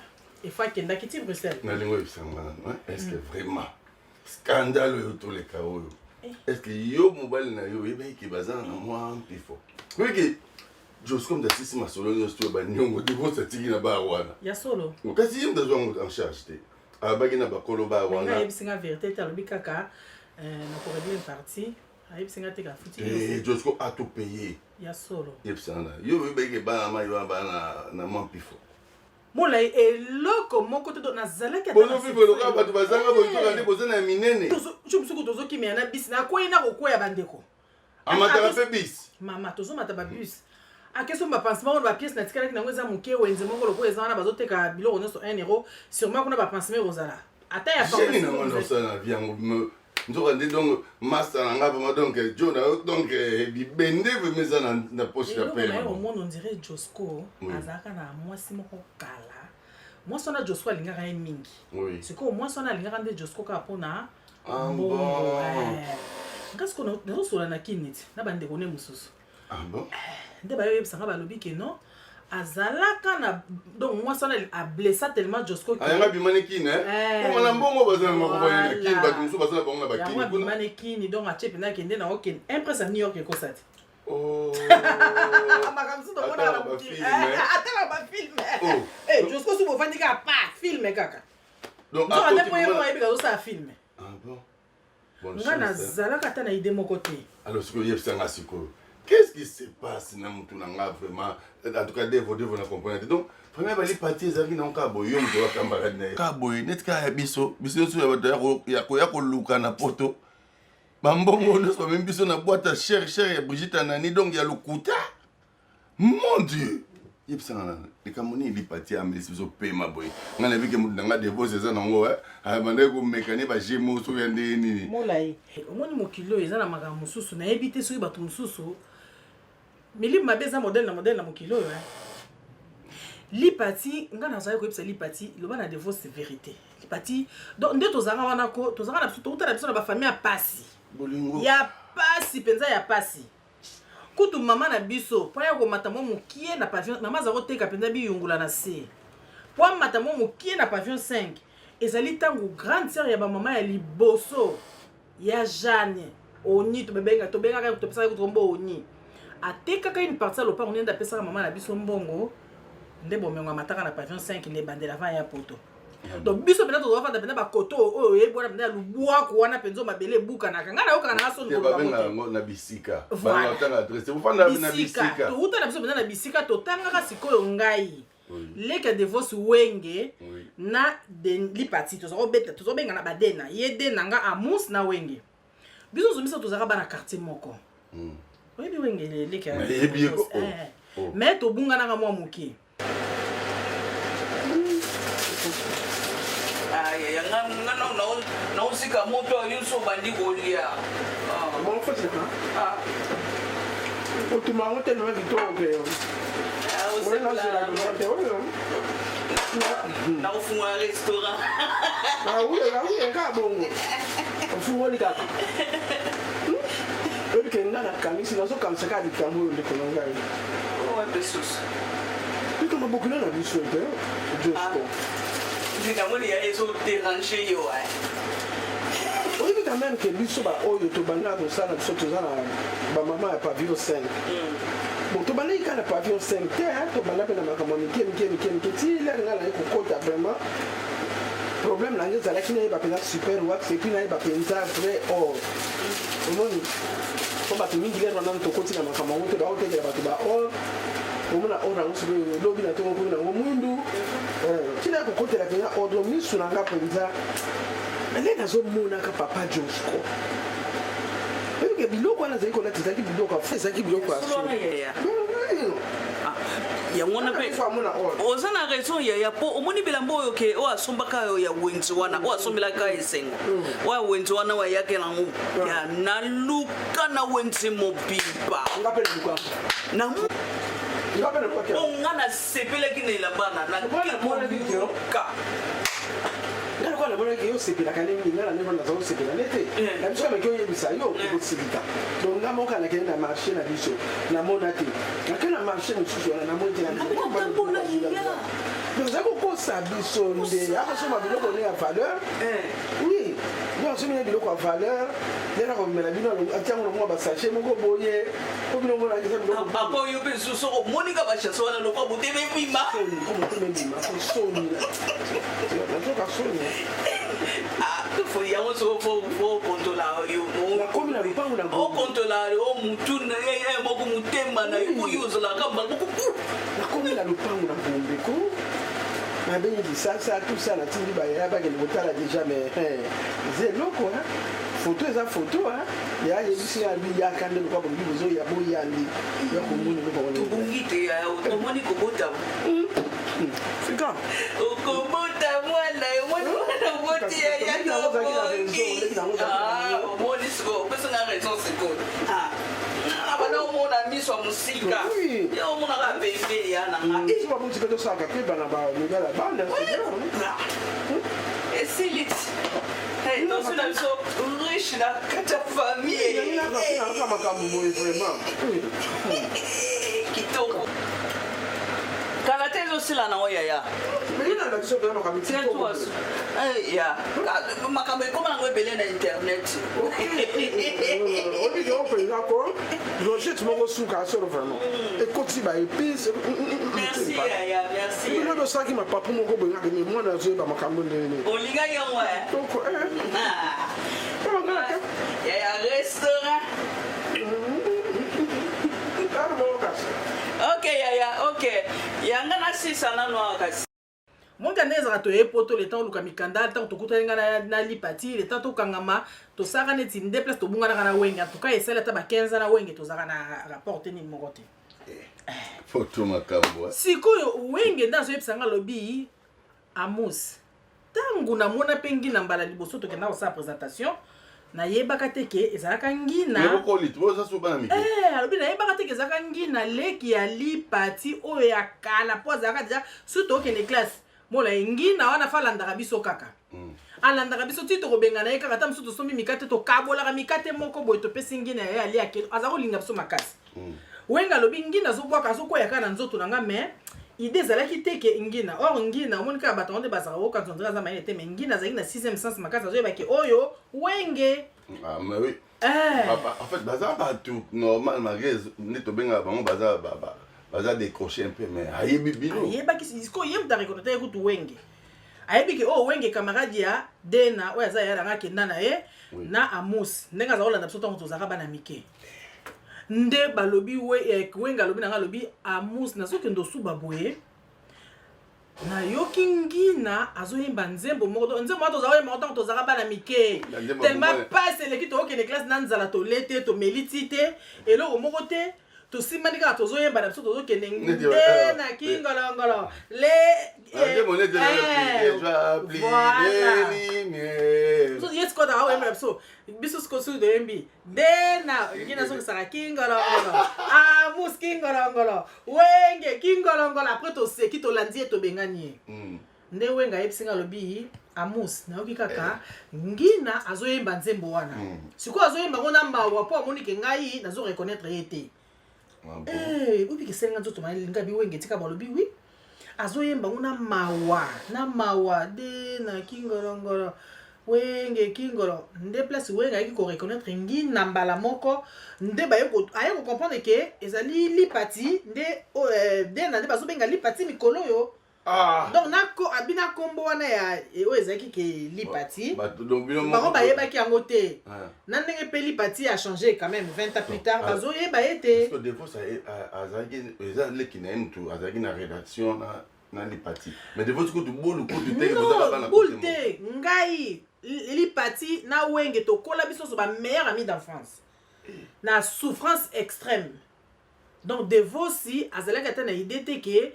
S4: efo akendaki ti Bruxelles
S6: nalingo oyebisanga est ce que vraiment scandale oyo toleka oyo est ce que yo mobali na yo oyebaki baza na mwa mpifo oyeke Josco mdasisi masolo nyonso to baniongo divorce atiki na baa wana
S4: ya solo
S6: kasi ye mdazwango en charge te abaki na bakolo baa wana
S4: ayebisinga vérité te alobi kaka nakoredire une partie ayebisinga te kafuti
S6: Josco atopeye
S4: ya solo
S6: yebisanga yo oyebaki bana ma yo bana na mwa mpifo
S4: molai eloko moko te nazalaki
S6: bozofife loka bato bazanga boyotoka nde boza na minene
S4: mosuku tozokimela na bisi nakwei na kokwea bandeko
S6: amataka mpe bisi
S4: mama tozomata babus akeso bapansement oyo bapiese natikalaki nango eza moke wenze moko lokola eza wana bazoteka biloko nyonso 1 euro sûrement kuna bapansement ekozala ata ya
S6: jeni nango nosala vi yango nzoka nde donc masa na nga vraimen donc jo na yo donc bibende vraimen eza na poche ya pele
S4: omona ondire Josco azalaka na mwasi moko kala mwasi wana Josco alingaka ye mingi sikoyo mwasi wana alingaka nde Josco kaka mpona mbongo nga sikoyo nazosola na kini ti na bandeko ne mosusu nde bayoyebisanga balobi ke non azalaka na donc mwasi wana ablessa tellement Josco
S6: ayanga bimane kini oma na mbongo bazala makobaya kini bato mosusu bazala bango na bakini
S4: yango bimane kini donc atie mpenza akende na okende impresse à New York ekosa te makambo tomonaka na mokili atala bafilme Josco soki bofandi kaka pa filme kaka nzoka nde po ye moko ayebika azosala filme nga nazalaka ata na ide moko te
S6: alors sikoyo oyebisanga sikoyo qu'est-ce qui se passe na mutu na nga vraiment en tout cas devo na comprendre donc vraiment bali parti ezalaki nango kaka boye yo moto wakambaka na ye kaka boye neti kaka ya biso nyonso ya bato ya koluka na poto bambongo nyonso bamemi biso na boîte ya cher ya Brigitte Anani donc ya lokuta mon dieu yebisanga nana likambo nini lipati amelisi biso pema boye nga nayebike motu na nga divorce eza nango bandaki komekani bagemo soki ya nde nini
S4: molai omoni mokili oyo eza na makambo mosusu nayebi te soki bato mosusu milimu mabe eza modele na mokili oyo lipati nga nazali koyebisa lipati loba na divorce vérité lipati donc nde tozalaka wana ko tozalaka na biso toutana biso na bafamille ya pasi ya pasi mpenza ya pasi kutu mama na biso po ya komata mwa mokie na pavillon mama azala koteka mpenza biyungula na se po amata mwa mokie na pavillon 5 ezali ntango grande sœur ya bamama ya liboso ya Jeanne oni tobengaka topesaka kutombo oni atekaka une partie ya lopango nde apesaka mama na biso mbongo nde bomengo amataka na pavillon 5 nde bandela avant ya poto donc biso mpenza tozofanda mpenza bakoto oyo oyebi wana mpenza ya lubwaku wana mpenza mabele ebukanaka ngai nayokaka nanga
S6: sonbabengango na bisika
S4: bisika touta na biso mpenza na bisika totangaka sikoyo ngai leka divorce wenge na lipati tozobenga na badena ye de nanga amus na wenge biso zomiso tozalaka bana quartier moko oyebi wenge leka mais tobunganaka mwa moke
S3: naosika moto nyonso obandi kolia
S2: otumango te noa kitoko
S3: Na ufunga restaurant.
S2: Ah oui, nga bongo. Ufunga ni kaka. Ebi kenga na kanisi nazo kamsaka di kambo de kolonga.
S3: Oh, besos.
S2: Biko mabokuna na biso ete. Juste.
S3: Dinamoni ya ezo déranger yo ai.
S2: Oui, quand même que biso ba oyo to banga ko sala biso to zana ba mama ya pavillon 5. Bon to bana ikana pavillon 5 te to bana pe na makambo mike ti la ngala ko kota vraiment. Problème là ngeza lakini ba pena super wax et puis na ba penza vrai or. Omoni ko ba mingi lero na to koti na makambo wote ba hote ya ba or. Omona ora ngusibe lobi na to ko na ngomundu. Kila ko kota la pena ordre misu na nga penza. Ale nazomona ka papa Josko. Ebi biloko wana zali kola tizaki biloko afezaki biloko aso.
S3: Ya ngona pe ozana raison ya po omoni bilambo oyo ke o asombaka yo ya wenzi wana o asombela ka esengo wa wenzi wana wa yake na ngu ya naluka na wenzi mobimba
S2: ngapele lukwa
S3: na
S2: ngapele lukwa ke
S3: ngana sepele kinela bana na ka
S2: ngana kwa labona ke yo sepela kanemi ngana ne bana zo sepela nete na biso ka mekyo yebisa yo ko sibita donc ngamo kana ke na marché na biso na monate na kana marché na biso na monte na donc zako ko sabiso nde aka soma biloko ne ya valeur oui yo soma ne biloko ya valeur dena ko mela bino atiango no ba sachet moko boye ko bino mona ke biloko
S3: papa yo pe so ko monika ba chaso wana no ko butebe bima
S2: ko butebe bima ko soni na to ka soni
S3: faut y avoir so faut contrôler yo
S2: na komi na lupangu na
S3: o contrôler o mutu na ye moko mutemba na yo yuzo la kamba
S2: na komi na lupangu na bombe ko na benyi disasa tout ça na tindi ba ya ba ke botala déjà mais c'est loko hein photo eza photo hein ya yebisi ya bi ya kande ko bongi bozo ya boyandi ya ko muni ko bongi
S3: tubungite ya otomoni ko bota
S2: fika
S3: okobota mwana mwana boti ya no bongi omoni siko pesa na raison siko abana omona miso musika yo omona ka bebe ya na nga
S2: so ba muti peto saka ke bana ba ngala banda
S3: et c'est lit hey non c'est là so riche la kata famille
S2: na makambo moyo vraiment
S3: kitoko kana tezo sila na oya ya
S2: melina na biso bana makambo
S3: tiko ya makambo koma ngo ebele na internet
S2: on dit on peut d'accord Roger tu m'as suka solo vraiment et koti ba épice
S3: merci ya merci
S2: nous do saki ma papa moko bo ngaka ni mwana zo ba makambo ndene
S3: olinga yango
S2: donc
S3: ya restaurant okay okay yanga na sisa na no akasi
S4: monga neza to epoto le temps luka mikanda tant to kutenga na lipati le temps to kangama to saka neti ndeplas to bunga na wenga to ka esela ta ba 15 na wenge to zaka na rapport ni mokote
S6: photo makambo
S4: sikoyo wenge ndazo epsanga lobi Amos tangu na mona pengi na mbala liboso to kenda sa présentation na yebaka teke ezalaka ngina
S6: loko litbo za soba na mike
S4: alobi na yebaka teke ezalaka ngina leki ya lipati oyo ya kala po ezalaka deja surtout okende classe mola ngina wana falandaka biso kaka alandaka biso ti tokobengana ye kaka ta mosusu tosombi mikate tokabolaka mikate moko boye topesi ngina ya ye alia akelo aza kolinga biso makasi wenga alobi ngina azobwaka azokwea kaka na nzoto na nga mais idée ezalaki teke ngina or ngina omoni kaka bato nde bazaka okanzondre aza mayele te mais ngina azalaki na 6e sens makasi azoyebaki oyo wenge
S6: mais oui en fait baza bato normal malgré nde tobengaka bango baza décroché un peu mais ayebi bino
S4: ayebaki siko ye mutu arekonete ye kutu wenge ayebiki oyo wenge camarade ya dena oyo aza yalanga akenda na ye na Amos ndenge aza kolanda biso ntango tozalaka bana mike nde balobi wenga alobi nanga alobi Amos nazokende osuba boye nayoki ngina azoyemba nzembo moko nzembo wana tozakoyemba ntango tozalaka bana mike tellement pase eleki tookende classe na nzala tole te tomeli ti te eloko moko te tosimani kaka tozoyemba na biso tozokende nde na kingolongolo siko da wa embe so biso siko su de mbi dena ngina so sara kingolongolo mus kingolongolo wenge kingolongolo après to seki to landi to bengani nde wenga epsinga lobi amus na yoki kaka ngina azoyemba nzembo wana siko azoyemba ngona mawa po amoni ke ngai nazo reconnaître yete ubi kisenga nzoto mali ngabi wenge tika balobi wi azoyemba ngona mawa de na kingolongolo wenge kingolo nde place wenga yaki ko reconnaître ngina mbala moko nde ba yeko ayeko comprendre ke ezali lipati nde de na nde bazo benga lipati mikolo yo. Donc nako abina kombo wana ya ezaki ke lipati bako bayebaki yango te na ndenge pe lipati a changé quand même 20 ans plus tard bazo yeba ete
S6: parce que des fois ça azaki ezaleki na ntu azaki na rédaction na lipati mais des fois tu bolu ko tu teke bozala bana
S4: ko te ngai lipati na wenge to kola biso so ba meilleur ami d'enfance na souffrance extrême donc des fois si azalaka ta na idée te ke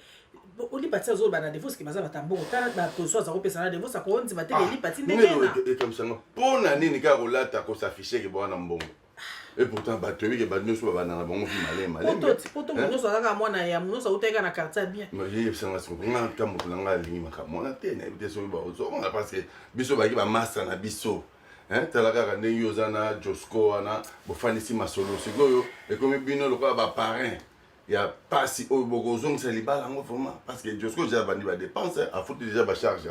S4: oli pati azo bana devos ki baza batambo tala ba to so azako pesa na devos ako nzi bateke li pati ndekena
S6: et comme ça pona nini ka rolata ko s'afficher ke bwana mbongo et pourtant ba to ke ba nyoso ba na bongo fi malema
S4: poto mo so kaka mwana ya mo so uteka na quartier bien
S6: mais je sanga so nga ka mo langa lingi maka mona te na bite so ba so nga parce que biso ba ki ba massa na biso tala kaka ndenge yozana Josco wana bofanisi masolo sikoyo et comme bino lokola ba parrain il y a pas si au bogozong c'est libala ngo vraiment parce que Josco déjà bandi ba dépense a foutu déjà ba charge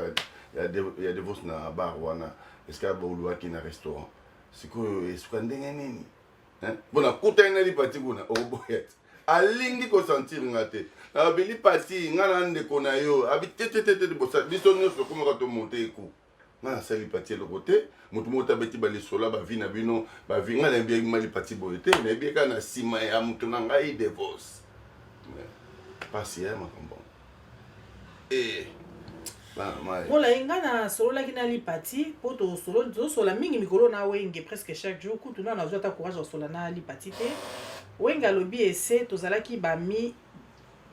S6: il y a des vos na bar wana est-ce que ba uluwa ki na restaurant sikoyo esuka ndenge nini bona kutana li pati kuna oboyet alingi ko sentir ngate na beli pati ngana ndeko na yo abitete bosa biso nyonso comme ka to monter ku na sali pati le côté mutu mota beti ba lisola ba vina bino ba vinga na bien mali pati boyete na bien kana sima ya mutu na ngai divorce pasi ya makambo
S4: Ola ingana solo la kina li pati poto solo zo sola mingi mikolo na wenge presque chaque jour kutu na nazo ta courage sola na li pati te wenga lobi ese tozalaki ba mi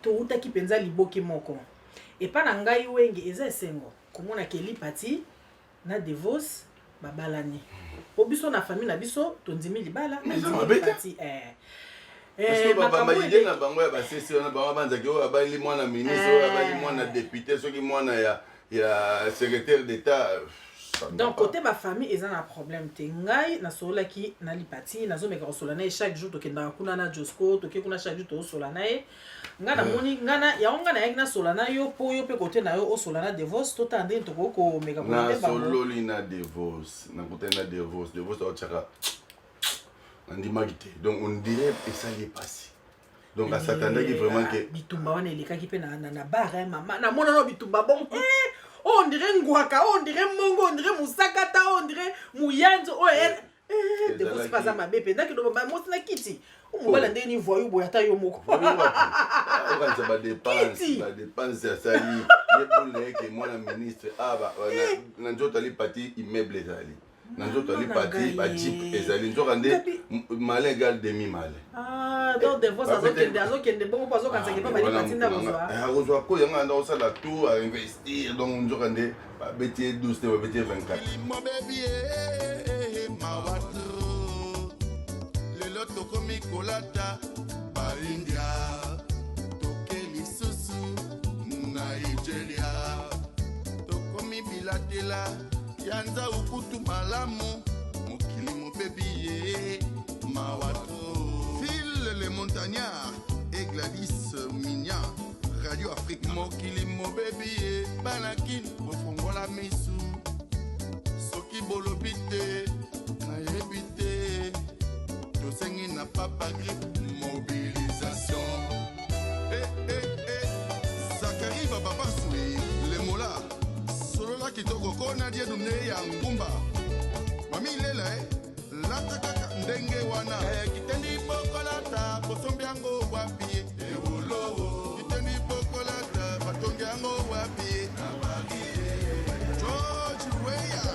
S4: to utaki penza liboki moko e pa na ngai wenge eza esengo komona ke li pati na divorce babalani po biso na famille na biso tondimi libala na li pati
S6: parce que baba idée na bango ya basesi na bango banzaki o abali mwana ministre abali mwana député soki mwana ya secrétaire d'état
S4: donc côté ba famille eza na problème te ngai na sola ki na lipati nazo meka sola na chaque jour tokenda kuna na Josco toke kuna chaque jour to sola na ngana moni ngana ya ngana ya na sola na yo po yo pe côté na yo o sola na divorce to tande to ko meka
S6: kuna na solo li na divorce na côté na divorce o chaka donc on dirait que ça y est passé donc à s'attendre que vraiment que
S4: bitumba wana elekaki pe na bar mama na mona no bitumba bon on dirait ngwaka on dirait mongo on dirait musakata on dirait muyanzo de vous pas ça mabe pe ndaki do ba mo na kiti umubala ndeni voyou boyata yo moko
S6: on va ba dépense ya sali yebule que moi la ministre aba na njoto ali parti immeuble ezali nanzoto ali pati ba jeep ezali nzoka nde malin égal demi malin
S4: donc des fois ça azokende bongo po azokanisa ke pa bali patinda kozwa
S6: akozwa ko yanga nda osala tout à investir donc nzoka nde babeti 12 te babeti 24
S12: lelo tokomi kolata baindia toke lisusu na Nigeria tokomi bilatela yanza ukutu malamu mokili mobebi ye mawato Phil le montagnard et Gladys Minya Radio Afrique mokili mobebi ye banakin bofongola misu soki bolobi te nayebi te tosengi na papa grippe mobilisation Zakari Baba Soui le mola solola kitoko kona dia dumne ya ngumba mami lela lata kaka ndenge wana kitendi bokolata bosombi yango wapi ewulo kitendi bokolata batongi yango wapi abagi George Weah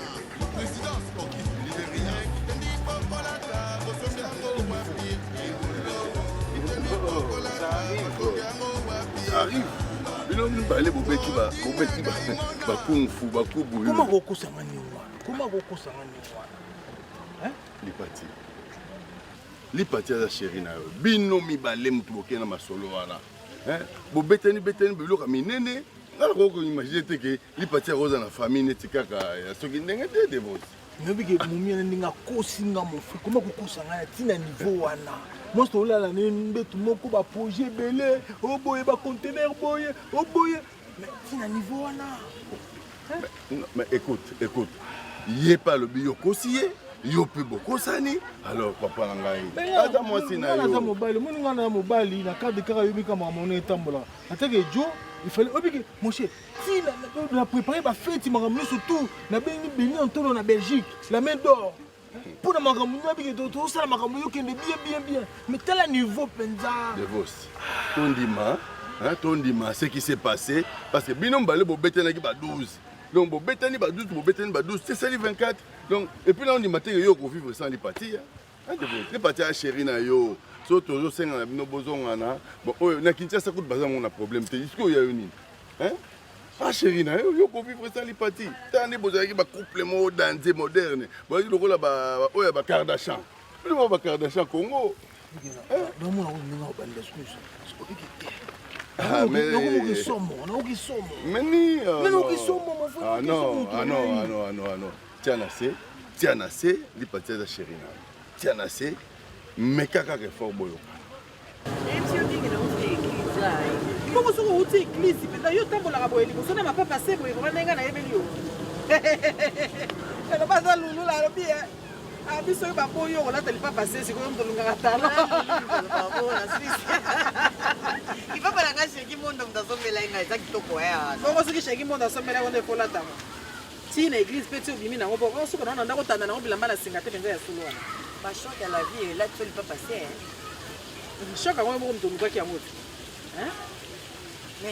S12: président sportif libérien kitendi bokolata bosombi yango wapi ewulo kitendi bokolata batongi yango wapi
S6: arrive bino mbale bobeti ba kung fu ba kubu
S2: comment kokusa maniwa
S4: comment kokosanga ndenge wana
S6: lipati aza sheri na yo bino mibale mutu bokende na masolo wana bobetani biloka minene ngala kokoimagine te ke lipati akoza na famille neti kaka ya soki ndenge te devote
S4: nobike momiana ndenge akosinga mofe koma kokosanga na ntina niveau wana mwasi tolala ne mbetu moko baprojet ebele oboye bacontener boye oboye mais ntina niveau wana
S6: mais écoute ye pa alobi yokosi ye yo mpe bokosani alors papa na ngai aza mwasi na yo
S4: aza mobali omoni ngana ya mobali na cadre kaka yobika makambo etambolaka atake jo il fallait obike moshe ti na préparé bafeti makambo nyonso tout nabengi beni antolo na Belgique la main d'or mpo na makambo nyo abike tosala makambo yokende bien mais tala niveau mpenza
S6: devos tondima ce qui s'est passé parce que bino mbale bobetanaki ba 12 donc bobetani ba 12 c'est ça les 24 donc et puis là on dit matin yo ko vivre sans les parties les parties à chéri na yo so tozo senga na bino bozongana bon oyo na Kinshasa ko baza mon problème te isko ya yoni ah chéri na yo ko vivre sans les parties tande bozaki ba couple mo danser moderne bo di lokola ba oyo ba Kardashian le ba Kardashian Congo
S4: non moi on ninga obanda excuse
S6: ah mais non tiens assez les parties à chéri na tiens assez mais kaka ke fort boyo
S4: Comment ça vous êtes église mais yo tambolaka boye liboso na mapapa se boye vraiment nga na yebeli yo elle pas ça lulu la robi ah biso ba boyo on a tele pas passer c'est comme ndolunga tala
S13: il va pas la ngase ki mondo mtazomela inga za kitoko ya
S4: bongo soki sheki mondo asomela on est la tama ti na église petit obimi na ngo bongo soki na ndako tanda na ngo bilamba na singa te penza ya sulu wana
S13: ba choc à la vie là tu peux pas passer
S4: choc ngo mo mtolunga ki yango hein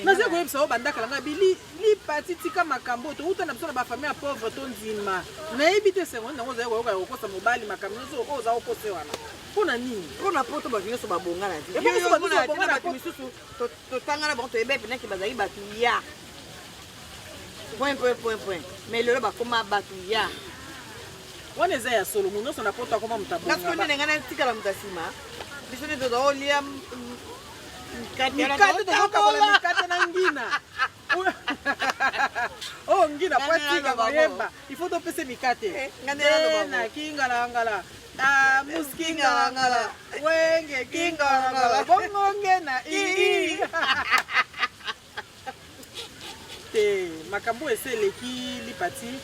S4: naza koyebisa o bandaka langa bili lipati tika makambo touta na biso na bafamille ya pauvre to ndima nayebi te sengo nango ozali koyoka kokosa mobali makambo nyonso oyo oza okose wana mpona nini
S13: mpona poto bato nyonso babongana te misusu totangana bango toyeba epenaki bazali bato ya point mais lelo bakoma bato ya
S4: wana eza ya solo mungu nyonso na poto akoma moto abongana
S13: nde nenga natikala moto asima biso nde tozaolia
S4: mikate tozokabola mikate na ngina oh ngina pwatika koyeba ifo topese mikate na kingalangala muski ngalangala wenge kingalangala bongo ngena ii te makambo eseleki lipati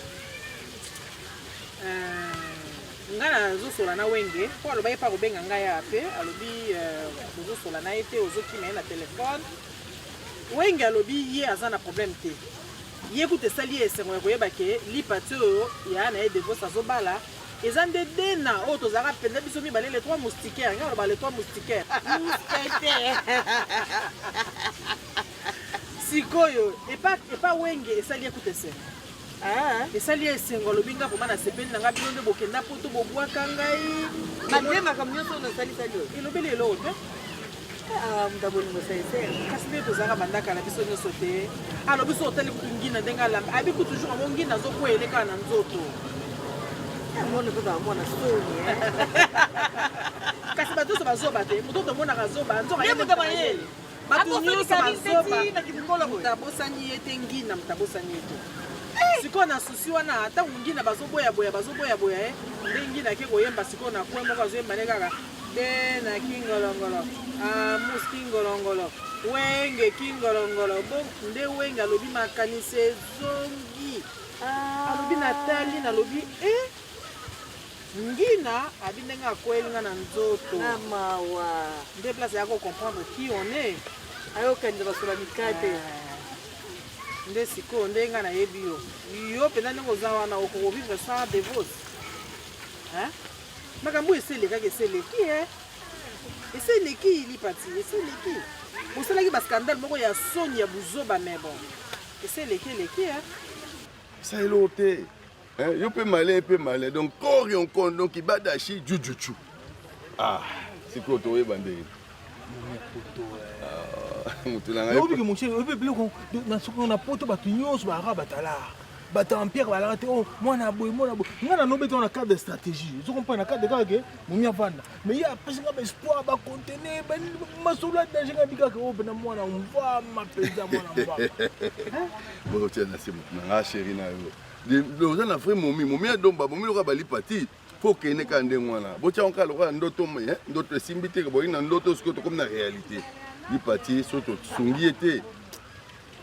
S4: nga nazosola na wenge mpo alobaki mpa kobenga ngai ya pe alobi ozosola na ye te ozokima ye na telefone wenge alobi ye aza na problème te ye kuta esali ye esengo ya koyeba ke lipati oyo ya na ye devose azobala eza nde dena oyo tozalaka mpenza biso mibale le 3 moustiquaire nga aloba le 3 moustiquaire sikoyo epa wenge esali ye kuta esengo esali ye esengo alobi nga koma na sepeli nanga bino nde bokenda po to bobwaka ngai
S13: malgré makambo nyonso oyo nasalisali oyo
S4: elobeli eloko te
S13: mutabolingo saisere
S4: kasi nde tozalaka bandaka na biso nyonso te alobi so otali kutu ngina ndenge alamba abi kutu jour yango ngina azokwele kaka na nzoto
S13: mona mpe bamona soni
S4: kasi bato nyonso bazoba te moto tomonaka zoba
S13: nzoka mayele
S4: bato nyonso bazoba mutabosani ye te ngina mutabosani ye te sikoyo na susi wana ntango ngina bazoboyaboya nde ngina ake koyemba sikoyo na kwe moko azoyemba nde kaka de na kingolongolo amus kingolongolo wenge kingolongolo bon nde wenge alobi makanisi ezongi alobi natali nalobi ngina abi ndenge akweli nga na nzoto
S13: mawa
S4: nde place ya kocomprendre qui on est
S13: ayokende basola mikate
S4: nde sikoyo nde nga nayebi yo mpenza ndenge oza wana okovivre sans devose makambo eselekaki eseleki lipati eseleki bosalaki bascandale moko ya soni ya buzoba mais bon eseleki
S6: ça eloko te yo mpe male donc kor yonkon donc ibadashi jujuchu sikoyo toyeba ndenge
S4: motu na ngai obiki moshe oyebi biloko na poto bato nyonso baara batala batampire balaka te o mwana boye nga na nobeta na cadre de stratégie ozo comprendre na cadre kaka ke momi avanda mais ye apesinga baespoir bacontener masolo ya danger nga bikaka o pena mwana mvama mpenza mwana mvama
S6: botia na se motu nanga chéri na yo oza na vrai momi adomba momi loka balipa ti fo kende ka ndenge wana botia onka lokola ndoto esimbi te boyi na ndoto sikoyo tokomi na réalité lipa ti so tosungi ye te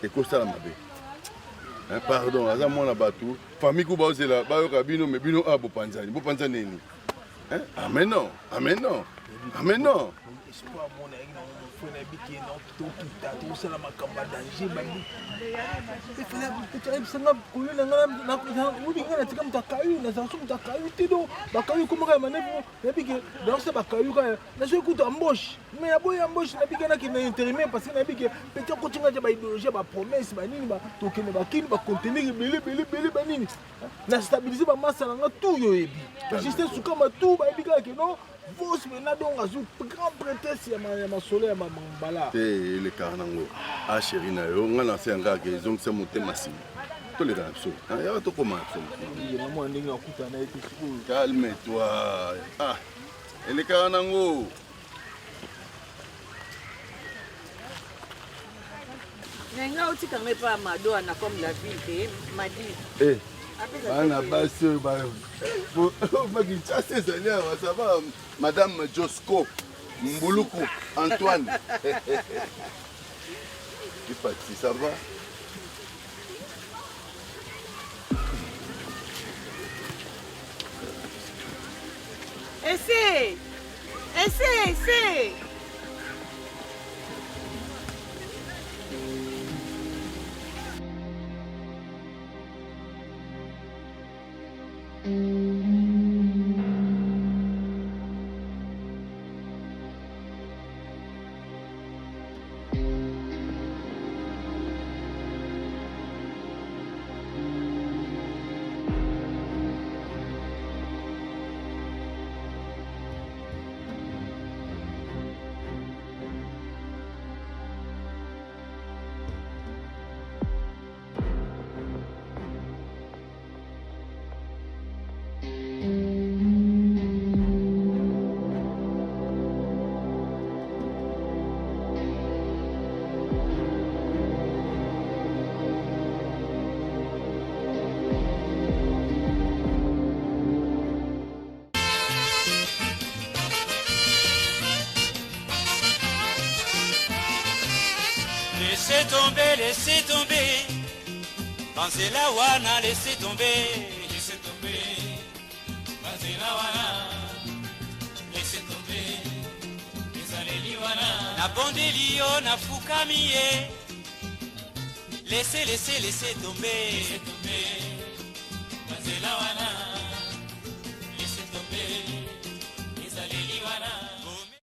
S6: ekosala mabe pardon aza mwana bato famille ku baozela bayoka bino me bino a bopanzani nini amen non
S4: espoir mona yangi na mofo na biki na tokita tosala makambo ya danger bandi efela koyo na nga natika moto akayu nazala so moto akayu te do bakayu komaka ya manevo nabiki danse bakayu kaya nasoki kuta embauche mais naboyi embauche nabiki naki na intérimaire parce que nabiki peti akotinga te baidéologie ya bapromesse banini tokende bakini bacontenir ebele banini na stabilise bamasa na nga tu yo yebi juste sukama tu bayebi kaka ke non vos maintenant donc azu grand prétexte ya masolo ya mambala
S6: te elekaka nango a chéri na yo nga na se yanga ke ezongisa motema nsima toleka na biso yawa tokoma na biso
S4: namona ndenge nakuta na ye te sikoyo
S6: calme toi elekaka nango
S13: nenga otikanga epa mado ana comme la ville te madi
S6: bana basi oyo bakinshasa ezali awa sava madame Josco Mbuluku Antoine ipati ça va
S13: essaye
S1: Laissez tomber. Banzela wana, laissez tomber. Banzela wana, laissez tomber. Ezaleli wana. Na bondeli yo na fukami ye. Laissez tomber.